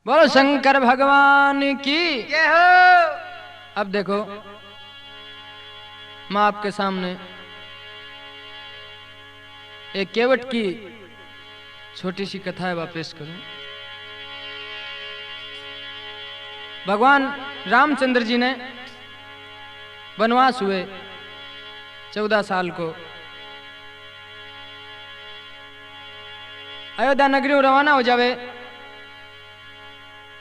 बोलो शंकर भगवान की जय हो। अब देखो मैं आपके सामने एक केवट की छोटी सी कथा है पेश करूं। भगवान रामचंद्र जी ने वनवास हुए 14 साल को अयोध्या नगरी में रवाना हो जावे।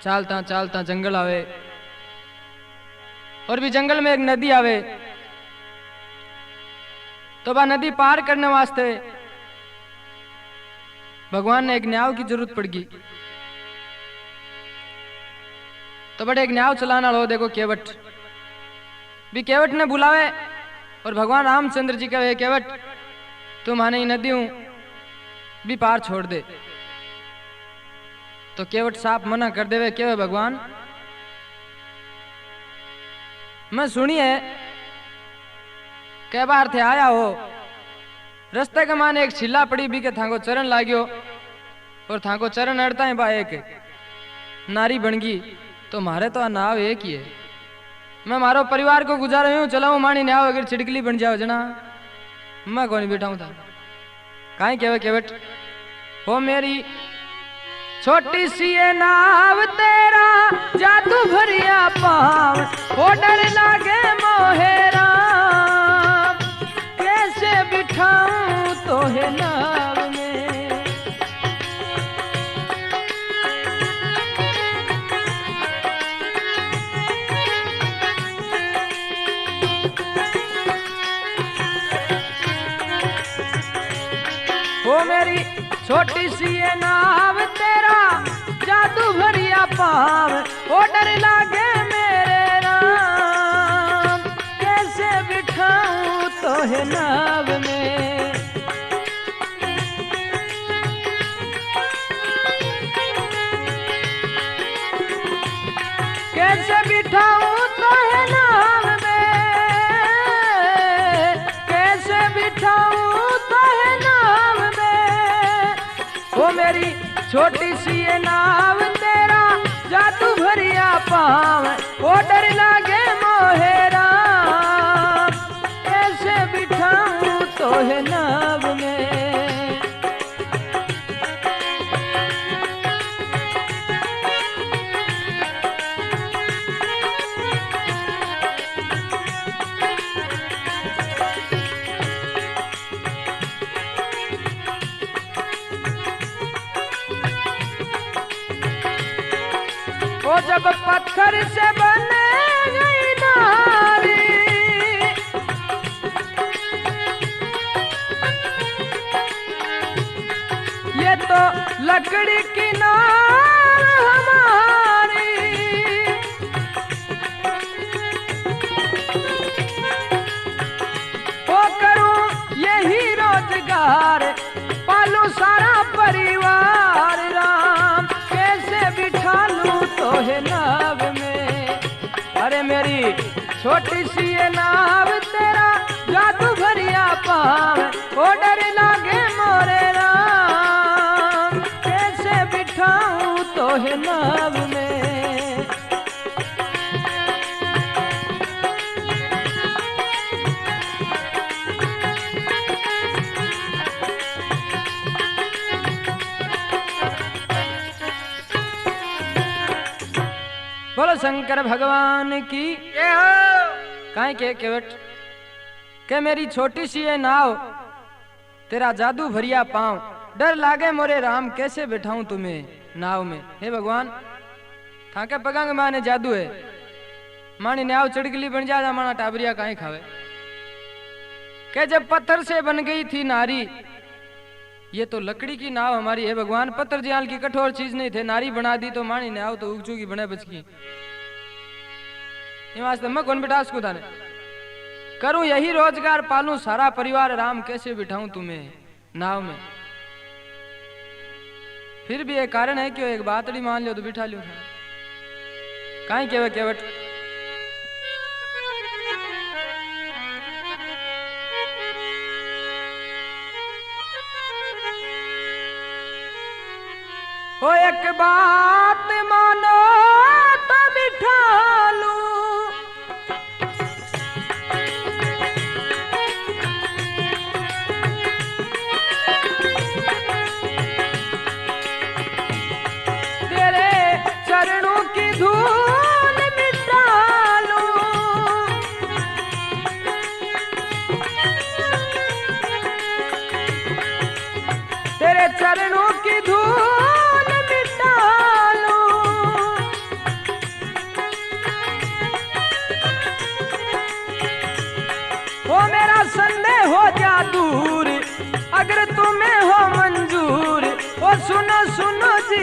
चालता चालता जंगल आवे और भी जंगल में एक नदी आवे तो वह नदी पार करने वास्ते भगवान ने एक न्याव की जरूरत पड़ गई। तो बड़े एक न्याव चलाना लो देखो केवट भी केवट ने बुलावे और भगवान रामचंद्र जी कहे केवट तुम आने नदी हूं भी पार छोड़ दे। तो केवट साफ मना कर देवे के भगवान मैं सुनिए कै बार थे आया हो रस्ते के माने एक छिल्ला पड़ी भी के थाको चरण लाग्यो और थाको चरण अड़ता है बा एक नारी बन गई तो मारे तो नाव एक ही है। मैं मारो परिवार को गुजारा हूं चलाऊ मानी न्याव अगर छिड़कली बन जाओ जना मैं कौन बैठा हूं था काहे केवे केवट हो मेरी छोटी सी ये नाव तेरा जादू भरिया पाव वो डर लागे मोहेरा कैसे बिठाऊं तो है नाव में। वो मेरी छोटी सी ये नाव तेरा जादू भरिया पाव वो डर लागे मेरे राम कैसे बिठाऊं तो है नाव में। कैसे बिठाऊं तो है नाव में कैसे बिठाऊं तो है नाव में। वो मेरी छोटी सी ये नाव तेरा जादू भरिया पाव वो डर लागे मोहेरा कैसे बिठाऊं तो है नाव में। वो जब पत्थर से बने गई नारी ये तो लकड़ी की नार हमारी वो करूं यही रोजगार पालू सारा परिवार राम कैसे बिठा लूं तो है नाव में। अरे मेरी छोटी सी ये नाव तेरा जादू भरिया पाव वो डर लागे मोरे राम कैसे बिठाऊं तो है नाव में। बोलो शंकर भगवान की जय हो। काहे के केवट के मेरी छोटी सी ये नाव तेरा जादू भरिया पांव डर लागे मोरे राम कैसे बैठाऊं तुम्हें नाव में। हे भगवान थाके पगांग माने जादू है मानी नाव चिड़कली बन जा माना टाबरिया काहे खावे। के जब पत्थर से बन गई थी नारी ये तो लकड़ी की नाव हमारी है भगवान पत्थर जियाल की कठोर चीज नहीं थे नारी बना दी तो मानी नाव तो उगचू की बने बच की वास्ते मैं कौन बिठा उसको थाने करूं यही रोजगार पालूं सारा परिवार राम कैसे बिठाऊं तुम्हें नाव में। फिर भी एक कारण है कि एक बातड़ी मान लियो तो बिठा लियो काहे केवे केवट ओ एक बात मान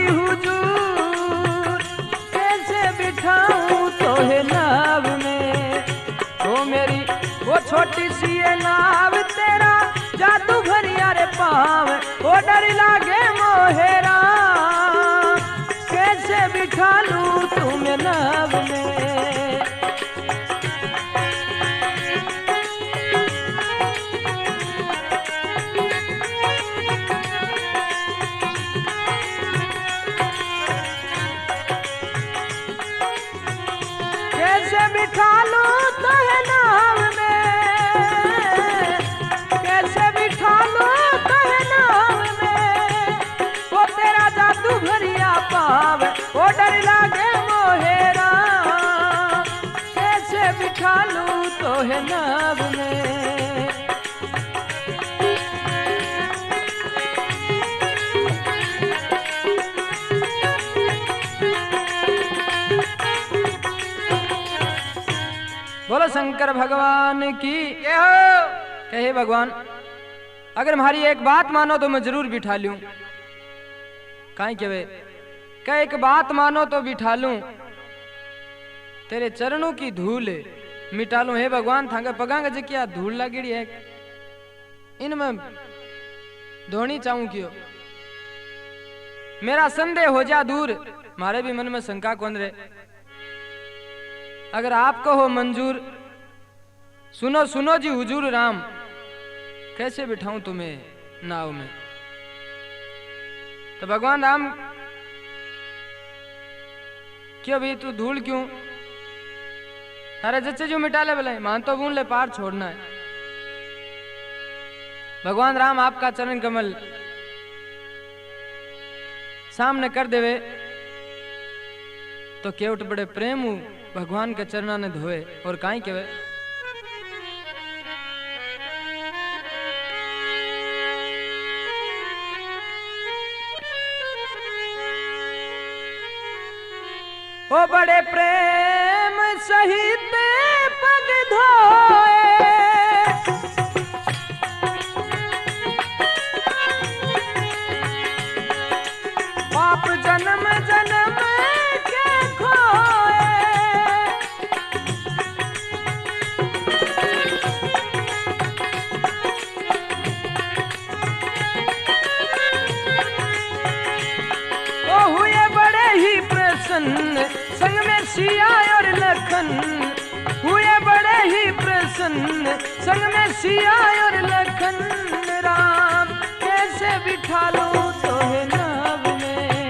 हुजूर, कैसे बिठाऊं तोहे नाव में। ओ मेरी वो छोटी सी ये नाव, तेरा जादू भरिया रे पाँव, ओ डर लागे मोहेरा, कैसे बिठा लूं तुम्हें नाव में। कैसे बिठा लूं तोहे नाव में, कैसे बिठा लूं तोहे नाव में, वो तेरा जादू भरिया पाव, वो डर लागे मोहेरा, कैसे बिठा लूं तोहे नाव में। बोलो शंकर भगवान की। जय हो। कहे भगवान, अगर हमारी एक बात मानो तो मैं जरूर बिठा लूं। काहे के वे कह एक बात मानो तो बिठा लूं, तेरे चरणों की धूल मिटा लूं। हे भगवान, थांगे पगांग जकिया धूल लागेड़ी है, इनमें धोनी चाहूं क्यों। मेरा संदेह हो जा दूर, मारे भी मन में शंका कौन रहे। अगर आपको हो मंजूर, सुनो सुनो जी हुजूर राम, कैसे बिठाऊं तुम्हें नाव में। तो भगवान राम, क्यों भी तू धूल क्यों, अरे जच्चे जो मिटा ले भले, मान तो बून ले, पार छोड़ना है। भगवान राम आपका चरण कमल सामने कर देवे तो केवट बड़े प्रेम भगवान के चरणा ने धोए और काई केवे। ओ बड़े प्रेम सहित पग धोए, पाप जन्म जन्म के खोए। ओ हुए बड़े ही प्रसन्न, संग में सिया और लखन, हुए बड़े ही प्रसन्न, संग में सिया और लखन। राम कैसे बिठा लूं तोहे नाव में,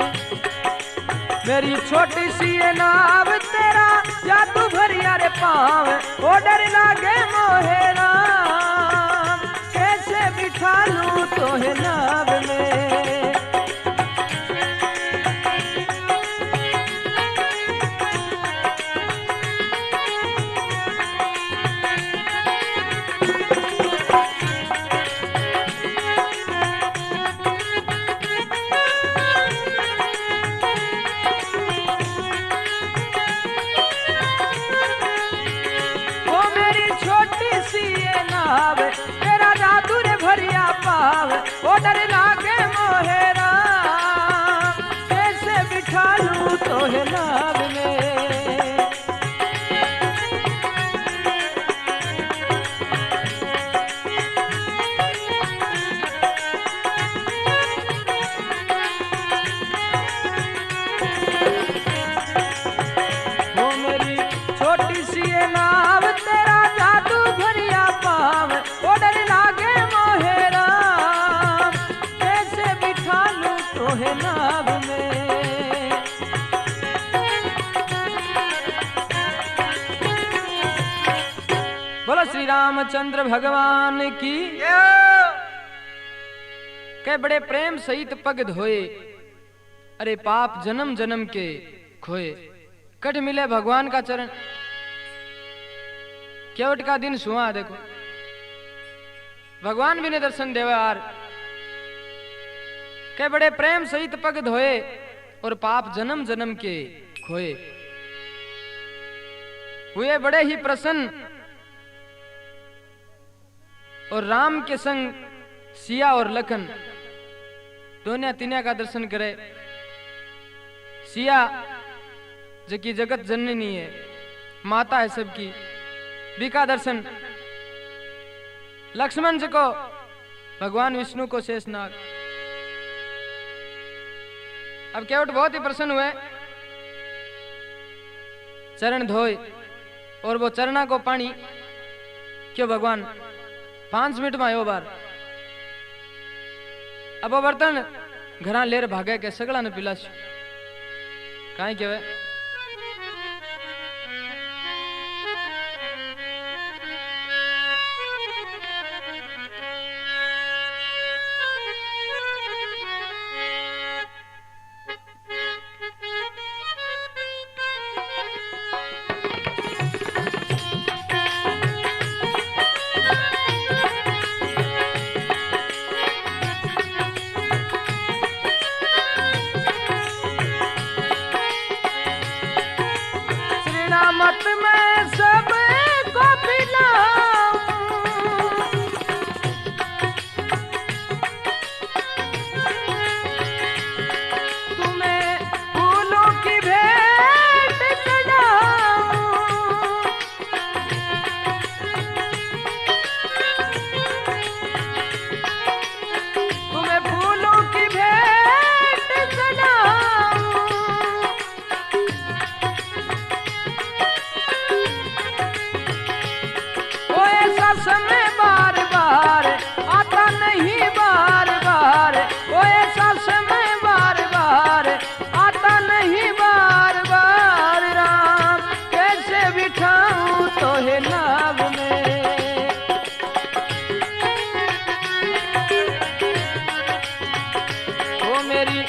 मेरी छोटी सी ये नाव, तेरा जादू भरिया रे पाँव, ओ डर लागे मोहेरा, कैसे बिठा लूं तोहे नाव में। तेरा जादू रे भरिया पाव, ओ डर लागे मोहेरा, कैसे बिठा लूं तोहे नाव में। ओ मेरी छोटी सी ये नाव, तेरा जादू भरिया पाव, ओ डर लागे मोहेरा, कैसे बिठा लूं तोहे नाव में। बोलो श्री रामचंद्र भगवान की। जय हो। के बड़े प्रेम सहित पग धोए, अरे पाप जन्म जन्म के खोए। कट मिले भगवान का चरण, केवट का दिन सुहा देखो, भगवान भी ने दर्शन देवे यार। के बड़े प्रेम सहित पग धोए और पाप जन्म जन्म के खोए। हुए बड़े ही प्रसन्न और राम के संग सिया और लखन दोनों तीनों का दर्शन करे। सिया जो कि जगत जननी है, माता है सबकी, बिका दर्शन। लक्ष्मण जी को भगवान विष्णु को शेषनाग। अब केवट बहुत ही प्रसन्न हुए, चरण धोए और वो चरणा को पानी क्यों भगवान 5 मिनट में आयो बार। अब वो बर्तन घरा लेर भागे के सगड़ा ने पिलास कहीं केवे। मत मैं सब को पिलाऊं, तुम्हें फूलों की भेंट चढ़ाऊं, तुम्हें फूलों की भेंट चढ़ाऊं। समय बार बार आता नहीं, बार बार वो ऐसा समय बार बार आता नहीं, बार बार राम कैसे बिठाऊं तो है नाव में। वो मेरी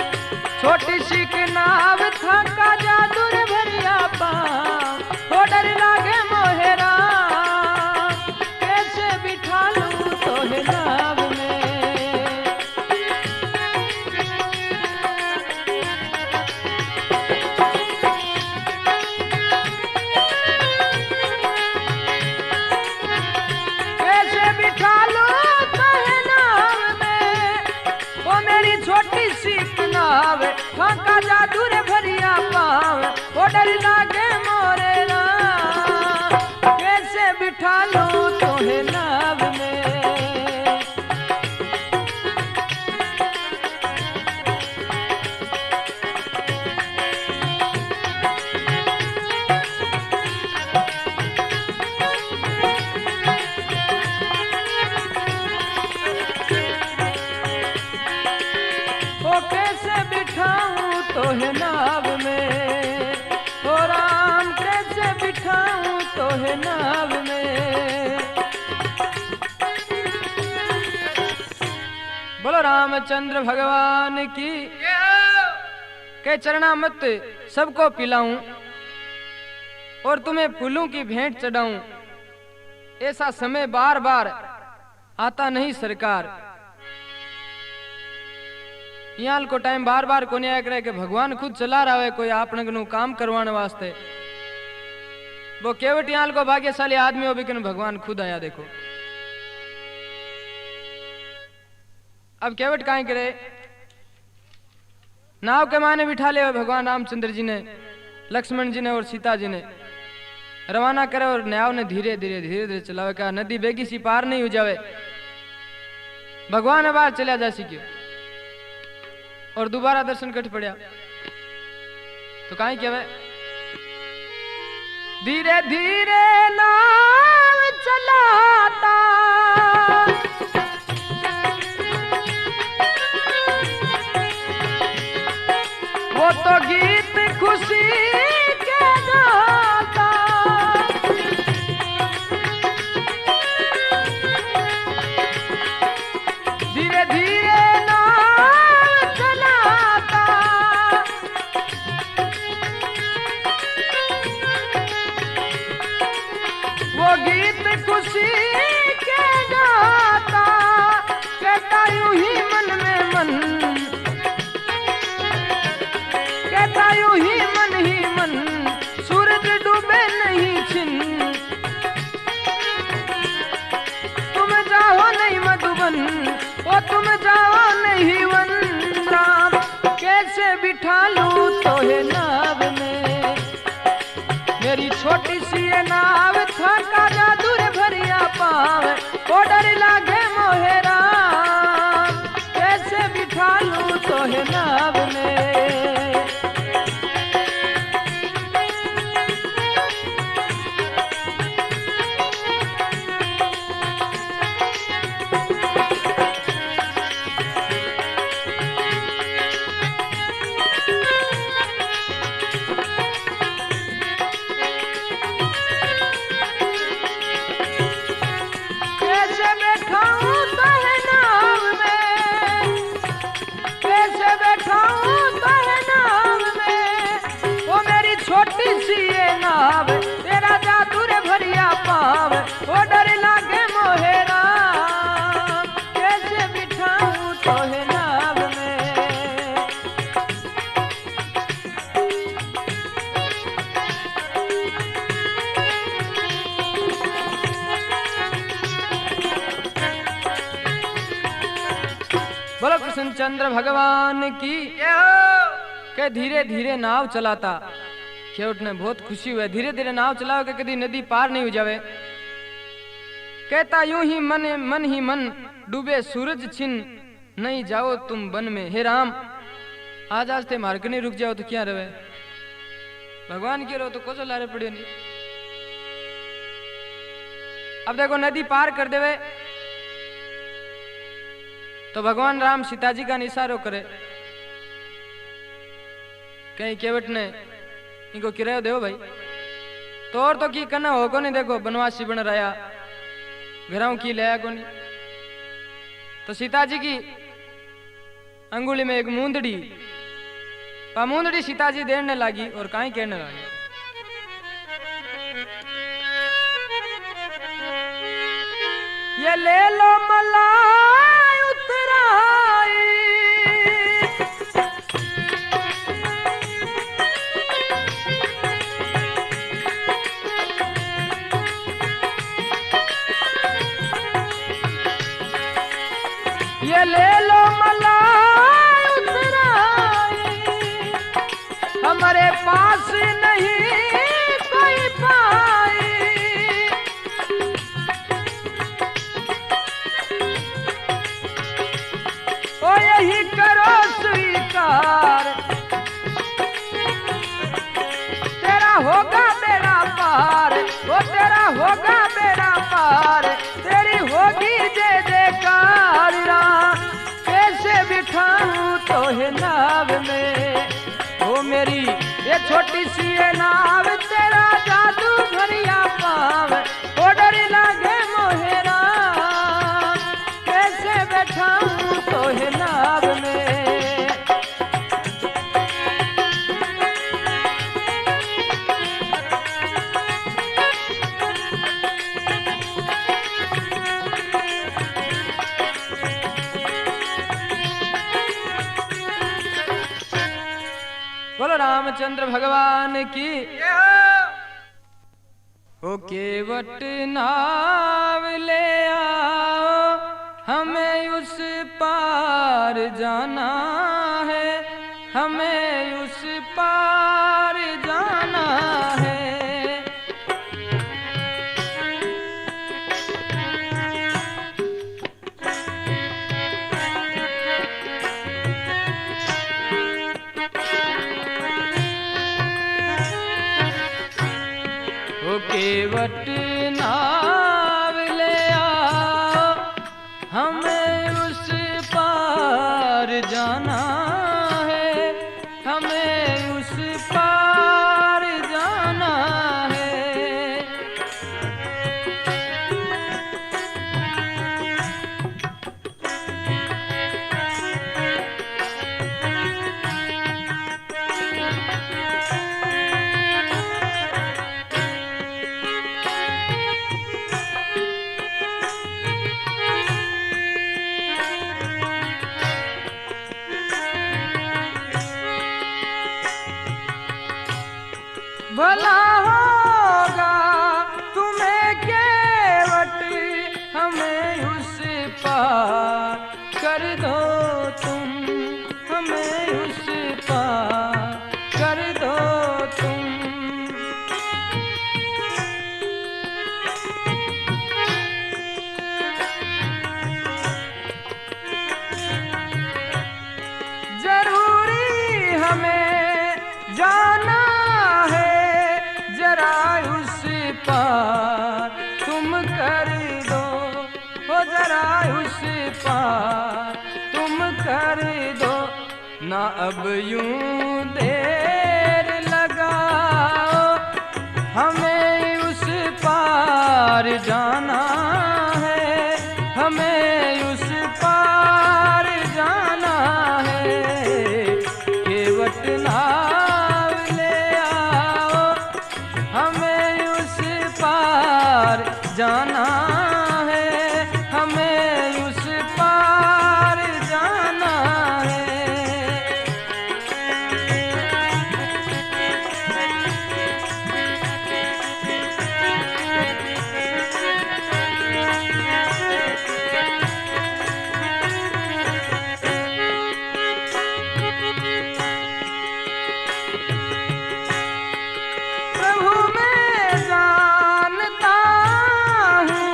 छोटी सी नाव था का जादू भरिया पाँव, वो डर लागे मोहेरा नाव में। कैसे बिठा लो तो है नाव में, वो मेरी छोटी सी नाव फाका जादू रे भरिया पाँव, वो डर लागे मोरे राम कैसे बिठा लो तो है नाव में। कैसे बिठाऊं तो है नाव में, ओ राम कैसे बिठाऊं तो है नाव में। बोलो रामचंद्र भगवान की के चरणामृत सबको पिलाऊं और तुम्हें फूलों की भेंट चढ़ाऊं। ऐसा समय बार बार आता नहीं सरकार। यहाँ को टाइम बार बार को आया करे कि भगवान खुद चला रहा है कोई आपने काम करवाने वास्ते। वो केवट यहाँ को भाग्यशाली आदमी हो भी भगवान खुद आया देखो। अब केवट काहे करे, नाव के माने बिठा ले भगवान रामचंद्र जी ने, लक्ष्मण जी ने और सीता जी ने रवाना करे और नाव ने धीरे धीरे धीरे धीरे चलावे। कहा नदी बेगी सी पार नहीं हो जावे, भगवान बाहर चला जा सीखे और दोबारा दर्शन कट पड़ा। तो कहीं क्या धीरे धीरे नाव चलाता, वो तो गीत खुशी के गाता। धीरे धीरे गीत खुशी के गाता, कहता यूं ही मन में मन, कहता यूं ही मन, सूरज डूबे नहीं छिन, तुम जाओ नहीं मधुबन, ओ तुम जाओ नहीं वन, राम कैसे बिठा लूं तो है ना छोटी सी ये नाव थाका जादू रे भरिया पावे ओ डर लागे मोहे राम कैसे बिठा लूं तोहे नाव में छोटी सी ये नाव तेरा जादू रे भरिया पाव ओ डर लागे मोहे राम कैसे बिठाऊं तोहे नाव में बोलो कृष्णचंद्र भगवान की के धीरे धीरे नाव चलाता खेवट ने बहुत खुशी हुई धीरे धीरे नाव चलाओ के कभी नदी पार नहीं हो जावे कहता यूं ही मन डूबे सूरज छिन नहीं जाओ तुम वन में हे राम आज थे मार्ग नहीं रुक जाओ तो क्या रहे भगवान के रो तो को लारे पड़े नहीं अब देखो नदी पार कर देवे तो भगवान राम सीता जी का इशारो करे कहीं केवट ने इनको किराया दो भाई तो और तो की करना हो को नहीं देखो बनवासी बन रहा घरों की लाया को नहीं तो सीता जी की अंगुली में एक मूंदड़ी मूंदड़ी सीता जी देने लगी और काई कहने लगी ये ले लो मलाई उतराई ये ले लो मलाई उतराई हमारे पास नहीं कोई पाई ओ यही करो स्वीकार तेरा होगा बेड़ा पार वो तेरा होगा बेड़ा पार तेरी होगी जय जयकार कैसे बिठाऊं तोहे नाव में ओ मेरी ये छोटी सी ये नाव तेरा जादू भरिया पाव ओ डर लागे मोहे राम कैसे बैठाऊं तोहे नाव में बोलो रामचंद्र भगवान की ओ केवट नाव ले आओ हमें उस पार जाना है हमें उस पार जाना है केवट नाव ले आओ हमें उस पार जाना है हमें उस पार जाना है भला होगा तुम्हें केवट हमें उस पार कर दो तुम हमें उस पार कर दो तुम उस पार तुम कर दो ना अब यूं देर लगाओ, हमें उस पार जाना है, हमें उस पार जाना है। केवट नाव ले आओ, हमें उस पार जाना है, हमें उस पार जाना है। प्रभु मैं जानता हूँ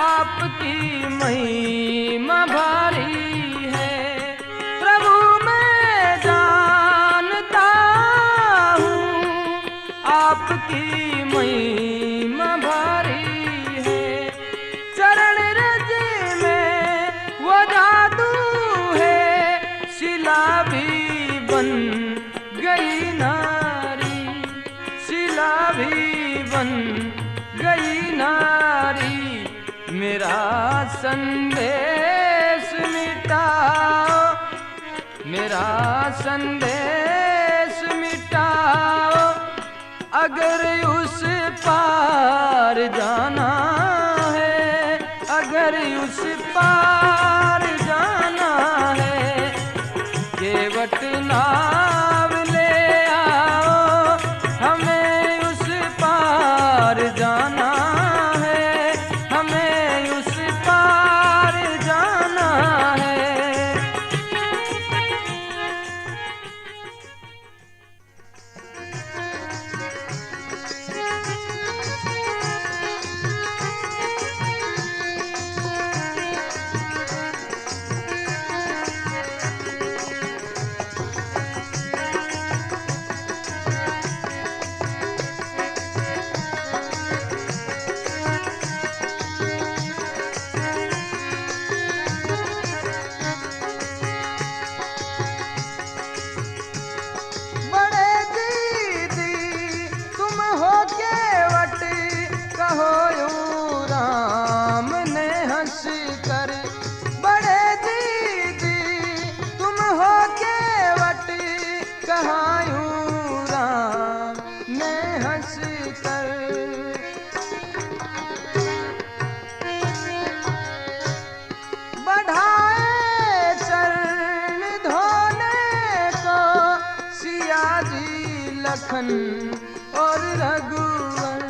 आपकी महिमा भारी है, प्रभु मैं जानता हूँ आपकी महिमा भारी है। चरण रज में वो जादू है, शिला भी बन गई नारी, शिला भी बन गई नारी। मेरा संदेश मिटाओ, मेरा संदेश मिटाओ, अगर उस पार जाना है, अगर उस पार जाना है। केवट नाव ले आओ, हमें उस पार जाना है, हमें उस पार जाना है। बड़े दीदी तुम हो केवट, कहो यूं राम ने हंस कर। बड़े दीदी तुम हो केवट, कहा यूं राम ने हंस कर। बढ़ाए चरण धोने को सिया जी लखन और रघुवर,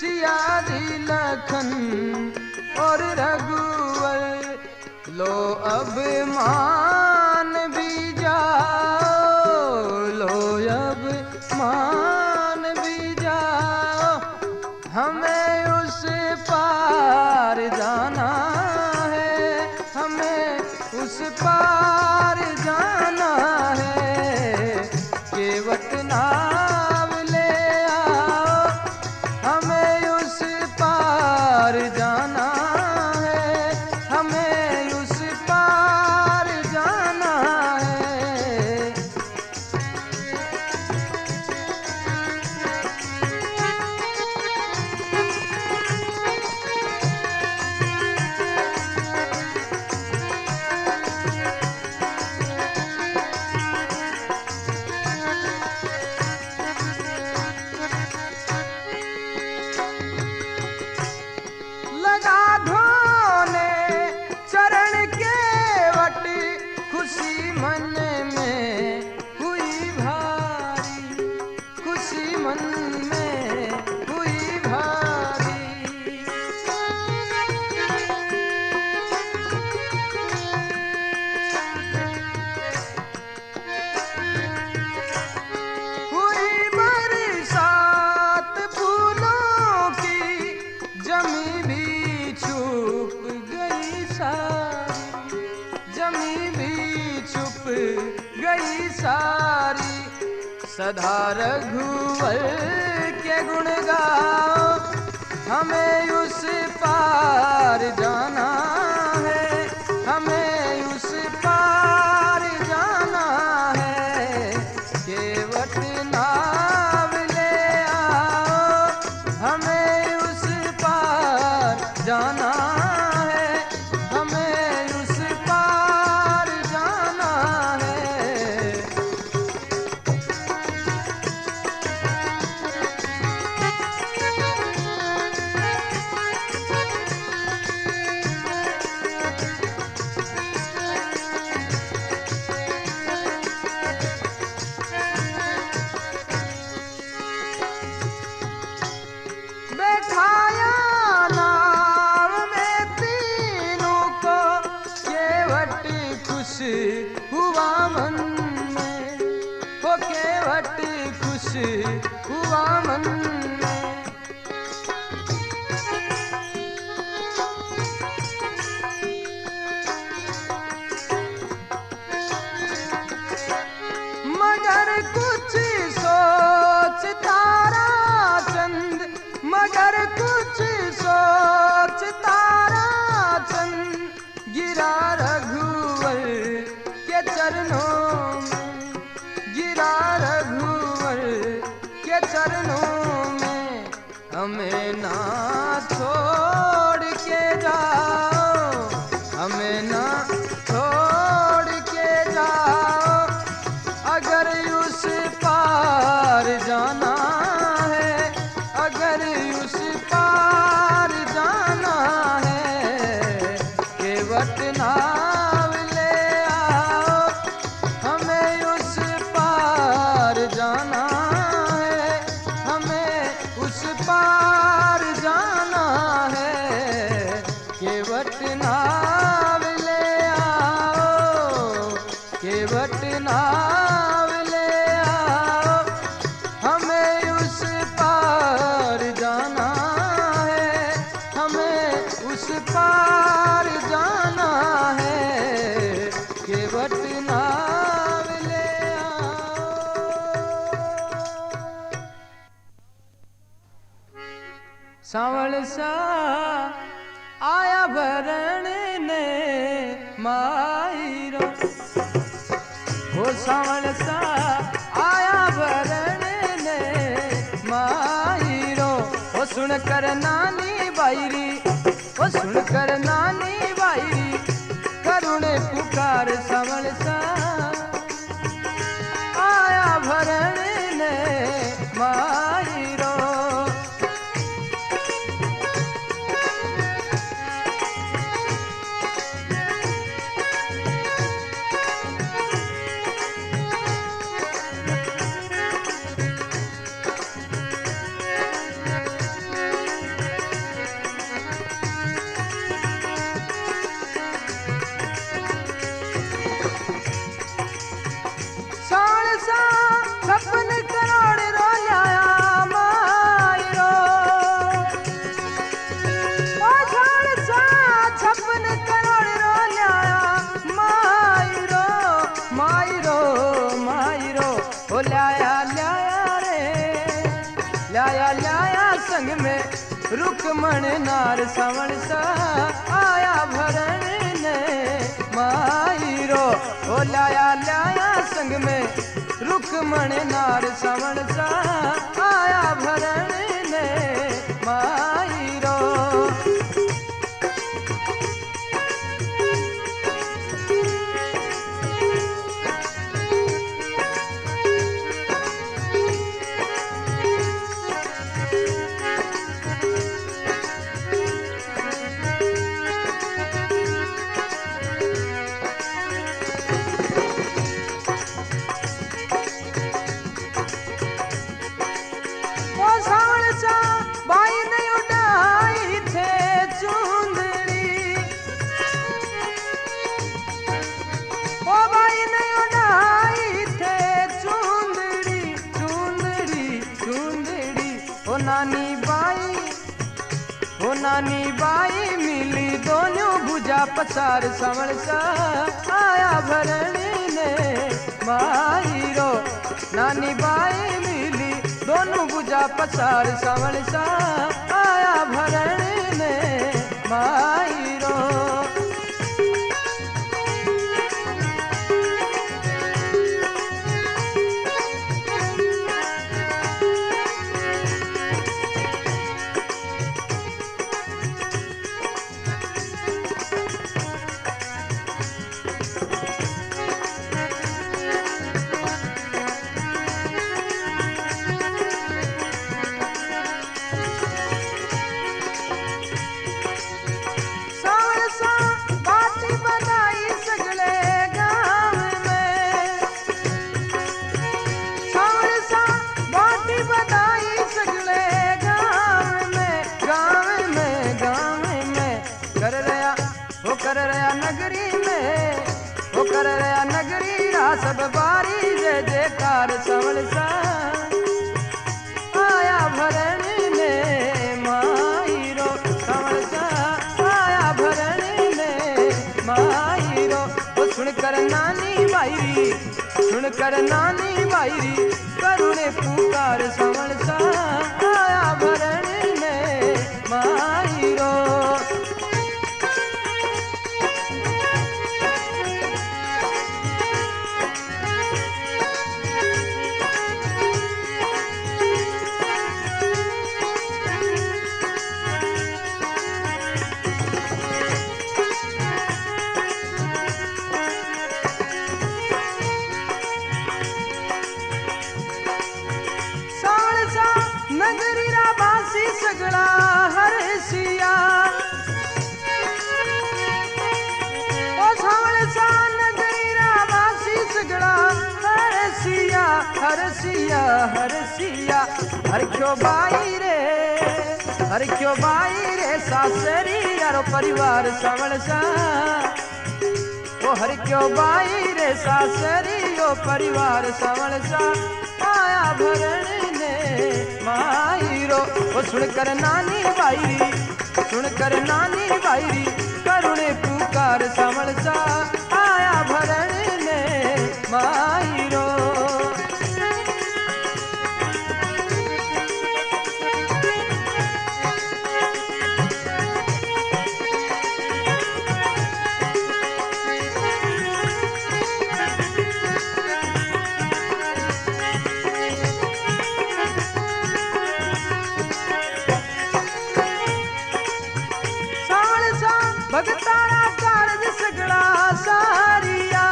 सिया जी लखन और रघुवर। लो अब मान भी जाओ, लो अब मान भी जाओ, हमें उस पार जाना है, हमें उस पार जाना है। केवट नाव ले आओ, हमें उस पार जाना है, हमें उस पार जाना है। लगा धोने चरण केवट, खुशी मन में हुई भारी, खुशी मन में हुई भारी। हुई बरसात फूलों की, जमी भी छुप गई सारी, जमी भी छुप गई सारी। सदा रघुवर के गुण गाओ, हमें उस पार जाना हुआ मन में। मगर कुछ सोचता चंद, मगर कुछ सोचता चंद, गिरा रघुवर के चरणों में, गिरा रघुवर के चरणों में। हमें ना छोड़ के जाओ, हमें ना छोड़ के जाओ, अगर उस पार जाना है, अगर उस पार जाना है, केवट नाव ले आओ, हमें उस पार जाना है, हमें उस पार जाना है, केवट नाव ले आओ, केवट नाव ले आओ, हमें उस पार जाना है, हमें उस पार जाना है, केवट नाव ले आओ। सांवल सा आया भरण ने मायरो, हो सांवल सा आया भरण ने मायरो। ओ सुन कर नानी बायरी, ओ सुन कर नानी बायरी, करुण पुकार सांवल सा आया भरण ने मायरो। छप्पन करोड़ रो लाया मायरो, ओ छप्पन करोड़ रो लाया मायरो, मायरो मायरो। ओ लाया लाया रे, लाया लाया संग में रुकमण नार, सांवल सा आया भरण ने मायरो। ओ लाया लाया संग में रुकमण नार, सांवल सा आया भरण ने मायरो। नानी बाई मिली दोनों भुजा पसार, सांवल सा आया भरण ने मायरो। नानी बाई मिली दोनों भुजा पसार, सांवल सा आया भरण ने मायरो। सांवल सा कर नानी बाईरी करुणे पुकार सावण सा आया भरण ने माईरो। नगरी रा बासी सगळा हरसिया ओ सावळसा नगरी रा बासी सगळा हरसिया हरसिया हरसिया हर क्यों बाई रे सासरी यारो परिवार सावळसा ओ हर क्यों बाई रे सासरी ओ परिवार सावळसा आया भरण माईरो। ओ सुनकर नानी बाईरी करुणे पुकार सावळसा आया भरण ने माईरो। भगतारा कारज सगळा सारिया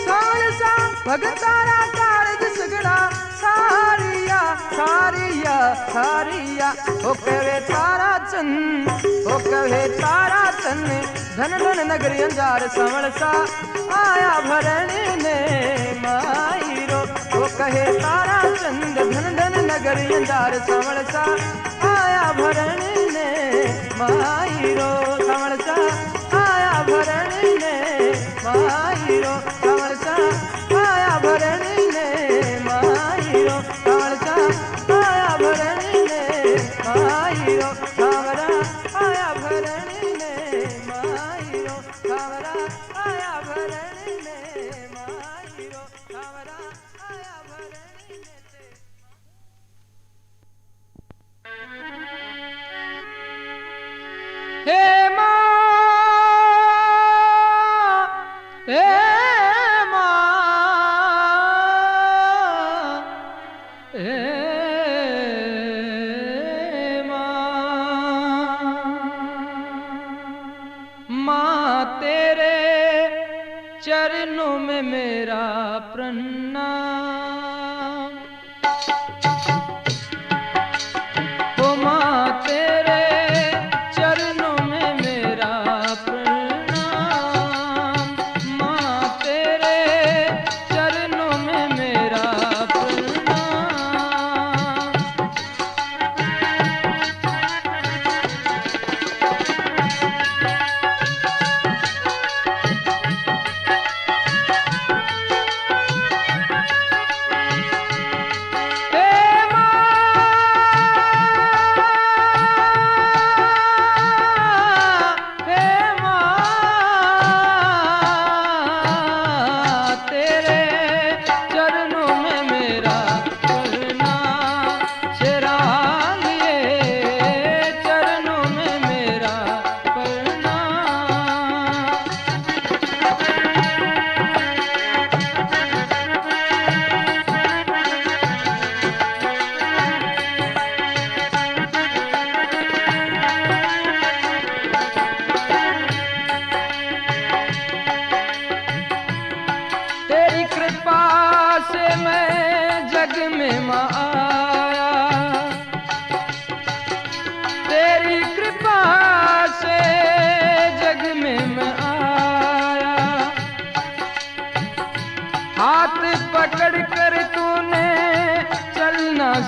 साळसा भगतारा कारज सगळा सारिया सारिया सारिया ओ कहे तारा चंद धन धन नगरी अंजार सावळसा आया भरण ने माईरो। ओ कहे तारा चंद धन धन नगरी अंजार सावळसा आया भरण ने माईरो। सावळसा आया भरण ने माईरो। सावळसा आया भरण ने माईरो। सावळसा आया भरण ने माईरो। सावरा आया भरण ने माईरो। सावरा आया भरण ने माईरो। सावरा आया भरण ने हे माँ तेरे चरणों में मेरा प्रणाम। ओ माँ तेरे चरणों में मेरा प्रणाम। माँ तेरे चरणों में मेरा प्रणाम।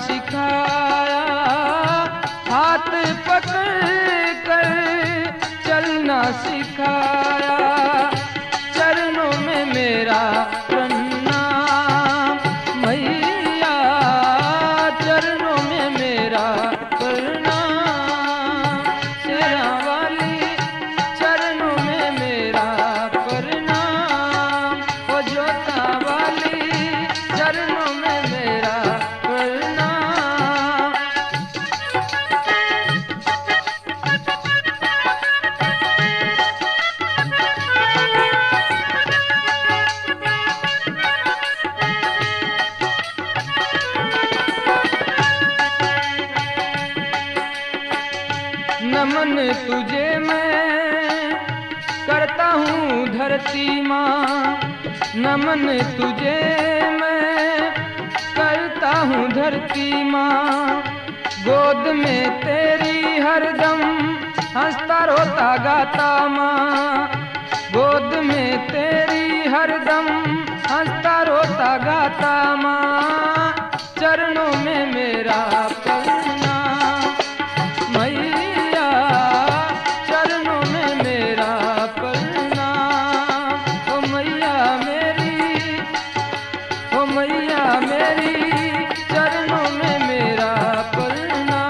सिखाया, हाथ पकड़ कर चलना सिखाया, चरणों में मेरा प्रणाम मैया, चरणों में मेरा प्रणाम शेरा वाली, चरणों में मेरा तुझे मैं करता हूँ धरती माँ, नमन तुझे मैं करता हूँ धरती माँ। गोद में तेरी हरदम हंसता रोता गाता माँ, गोद में तेरी हरदम हंसता रोता गाता माँ। चरणों में मेरा पलना मैया, चरणों में मेरा पलना। ओ मैया मेरी, ओ मैया मेरी, चरणों में मेरा पलना।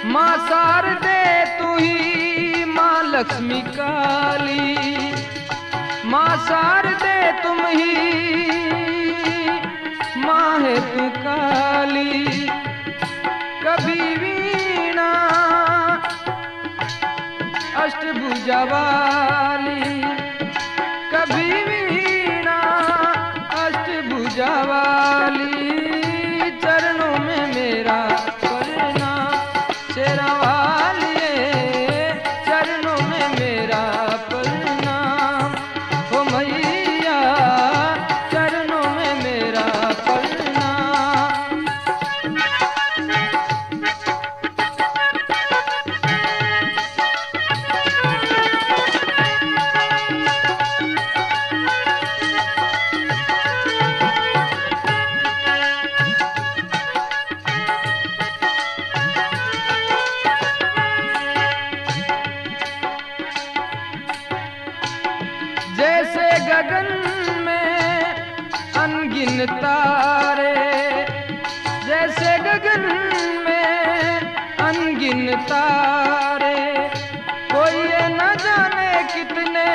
माँ शारदे तू ही माँ लक्ष्मी काली, माँ शारदे तुम ही माँ है तू काली। कभी वीणा अष्टभुजा वाली, कभी वीणा अष्टभुजा वाली। चरणों में मेरा शेरा वालिए, चरणों में मेरा प्रणाम। ओ मैया, चरणों में मेरा प्रणाम। जैसे गगन में अनगिन तारे, जैसे गगन में अनगिन तारे। कोई ये न जाने कितने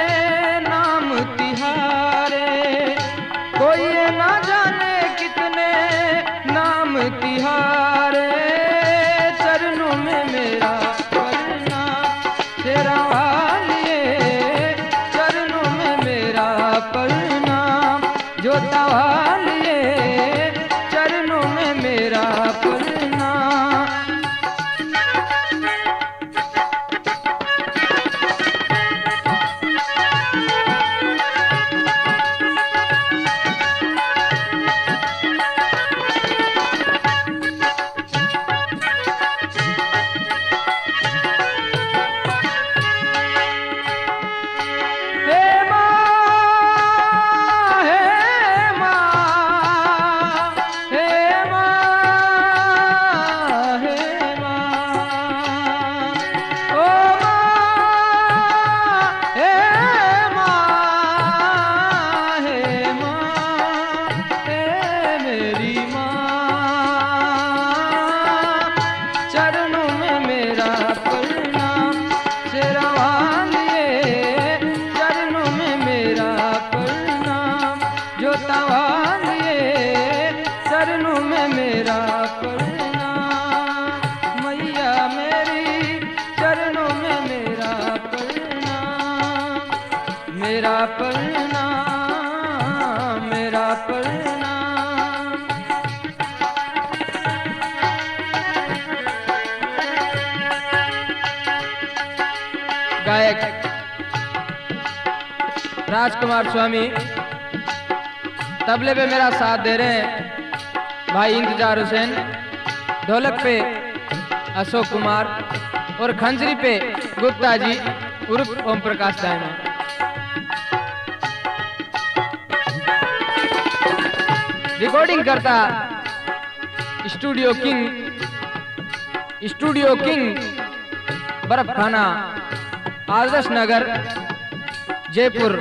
नाम तिहारे, कोई ये न जाने कितने नाम तिहारे। चरणों में मेरा प्रणाम तेरा वालिए, चरणों में मेरा प्रणाम। जोता वालिए, चरणों में मेरा प्रणाम। चरणों में मेरा प्रणाम। मैया मेरी, चरणों में मेरा प्रणाम। मेरा प्रणाम, मेरा प्रणाम। गायक राजकुमार स्वामी तबले पे मेरा साथ दे रहे हैं भाई इंतजार हुसैन, ढोलक पे अशोक कुमार और खंजरी पे गुप्ता जी उर्फ ओम प्रकाश दायमा। रिकॉर्डिंग करता स्टूडियो किंग बर्फ खाना आदर्श नगर जयपुर।